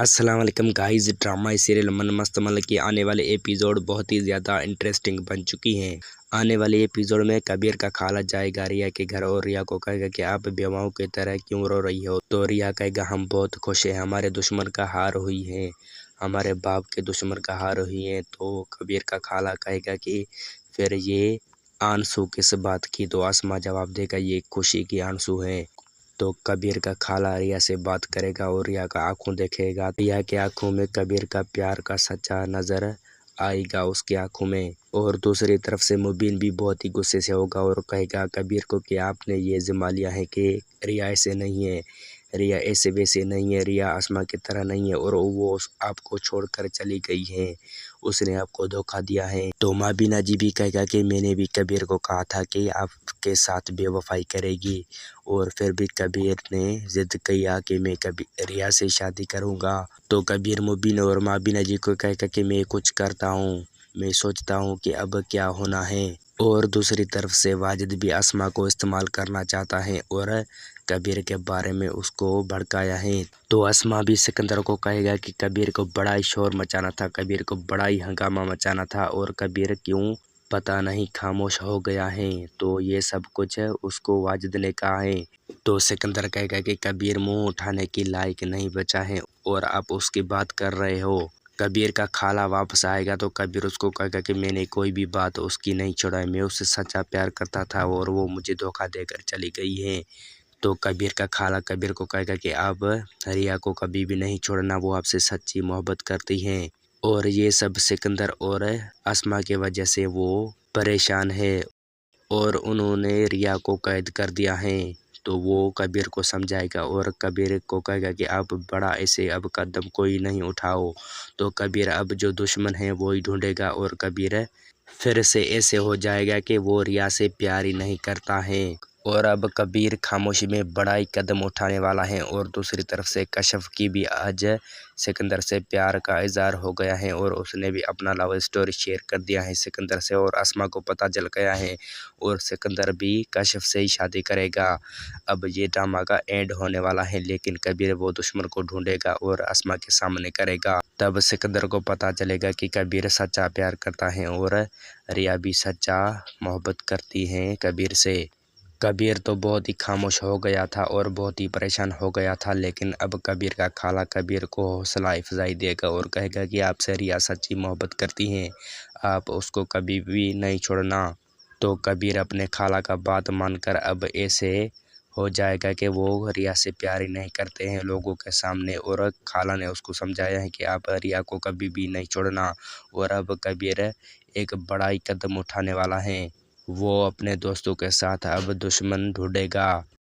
السلام علیکم guys, drama serial من مستمل کی آنے والے ایپیزوڈ بہت ہی زیادہ انٹرسٹنگ بن چکی ہیں۔ آنے والے ایپیزوڈ میں کبیر کا خالہ جائے گا ریا کے گھر اور ریا کو کہے گا کہ آپ بیواؤں کی طرح کیوں رو رہی ہو، تو ریا کہے گا ہم بہت خوش ہیں، ہمارے دشمن کا ہار ہوئی ہے، ہمارے باپ کے دشمن کا ہار ہوئی ہے۔ تو کبیر کا خالہ کہے گا کہ پھر یہ آنسو کس بات کی، تو اسما جواب دے گا یہ خوشی کی آنسو ہیں۔ تو کبیر کا خالہ ریا سے بات کرے گا اور ریا کا آنکھوں دیکھے گا، ریا کے آنکھوں میں کبیر کا پیار کا سچا نظر آئے گا اس کی آنکھوں میں۔ اور دوسری طرف سے مبین بھی بہت ہی غصے سے ہوگا اور کہے گا کبیر کو کہ آپ نے یہ ذمہ لیا ہے کہ ریا ایسے نہیں ہے، ریا ایسے ویسے نہیں ہے، ریا اسما کی طرح نہیں ہے اور وہ آپ کو چھوڑ کر چلی گئی ہے، اس نے آپ کو دھوکہ دیا ہے۔ تو مابینہ جی بھی کہے گا کہ میں نے بھی کبیر کو کہا تھا کہ آپ کے ساتھ بے وفائی کرے گی، اور پھر بھی کبیر نے ضد کیا کہ میں ریا سے شادی کروں گا۔ تو کبیر مبین اور مابینہ جی کو کہے گا کہ میں کچھ کرتا ہوں، میں سوچتا ہوں کہ اب کیا ہونا ہے۔ اور دوسری طرف سے واجد بھی اسما کو استعمال کرنا چاہتا ہے اور کبیر کے بارے میں اس کو بھڑکایا ہے۔ تو اسما بھی سکندر کو کہے گا کہ کبیر کو بڑا ہی شور مچانا تھا، کبیر کو بڑا ہی ہنگامہ مچانا تھا، اور کبیر کیوں پتہ نہیں خاموش ہو گیا ہے۔ تو یہ سب کچھ اس کو واجد نے کہا ہے۔ تو سکندر کہے گا کہ کبیر منہ اٹھانے کی لائق نہیں بچا ہے اور آپ اس کی بات کر رہے ہو۔ کبیر کا خالہ واپس آئے گا تو کبیر اس کو کہے گا کہ میں نے کوئی بھی بات اس کی نہیں چھڑائی، میں اس سے سچا پیار کرتا تھا اور وہ مجھے دھوکہ دے کر چلی گئی ہے۔ تو کبیر کا خالہ کبیر کو کہے گا کہ آپ ریا کو کبھی بھی نہیں چھوڑنا، وہ آپ سے سچی محبت کرتی ہیں، اور یہ سب سکندر اور اسما کی وجہ سے وہ پریشان ہے اور انہوں نے ریا کو قید کر دیا ہے۔ تو وہ کبیر کو سمجھائے گا اور کبیر کو کہے گا کہ آپ بڑا ایسے اب قدم کوئی نہیں اٹھاؤ۔ تو کبیر اب جو دشمن ہے وہی ڈھونڈے گا اور کبیر پھر سے ایسے ہو جائے گا کہ وہ ریا سے پیار ہی نہیں کرتا ہے، اور اب کبیر خاموشی میں بڑا ہی قدم اٹھانے والا ہے۔ اور دوسری طرف سے کشف کی بھی آج سکندر سے پیار کا اظہار ہو گیا ہے اور اس نے بھی اپنا لو اسٹوری شیئر کر دیا ہے سکندر سے، اور اسما کو پتہ چل گیا ہے اور سکندر بھی کشف سے ہی شادی کرے گا۔ اب یہ ڈرامہ کا اینڈ ہونے والا ہے، لیکن کبیر وہ دشمن کو ڈھونڈے گا اور اسما کے سامنے کرے گا۔ تب سکندر کو پتہ چلے گا کہ کبیر سچا پیار کرتا ہے اور ریا بھی سچا محبت کرتی ہے کبیر سے۔ کبیر تو بہت ہی خاموش ہو گیا تھا اور بہت ہی پریشان ہو گیا تھا، لیکن اب کبیر کا خالہ کبیر کو حوصلہ افزائی دے گا اور کہے گا کہ آپ سے ریا سچی محبت کرتی ہیں، آپ اس کو کبھی بھی نہیں چھوڑنا۔ تو کبیر اپنے خالہ کا بات مان کر اب ایسے ہو جائے گا کہ وہ ریا سے پیار ہی نہیں کرتے ہیں لوگوں کے سامنے، اور خالہ نے اس کو سمجھایا ہے کہ آپ ریا کو کبھی بھی نہیں چھوڑنا۔ اور اب کبیر ایک بڑا ہی قدم اٹھانے والا ہے، وہ اپنے دوستوں کے ساتھ اب دشمن ڈھونڈے گا۔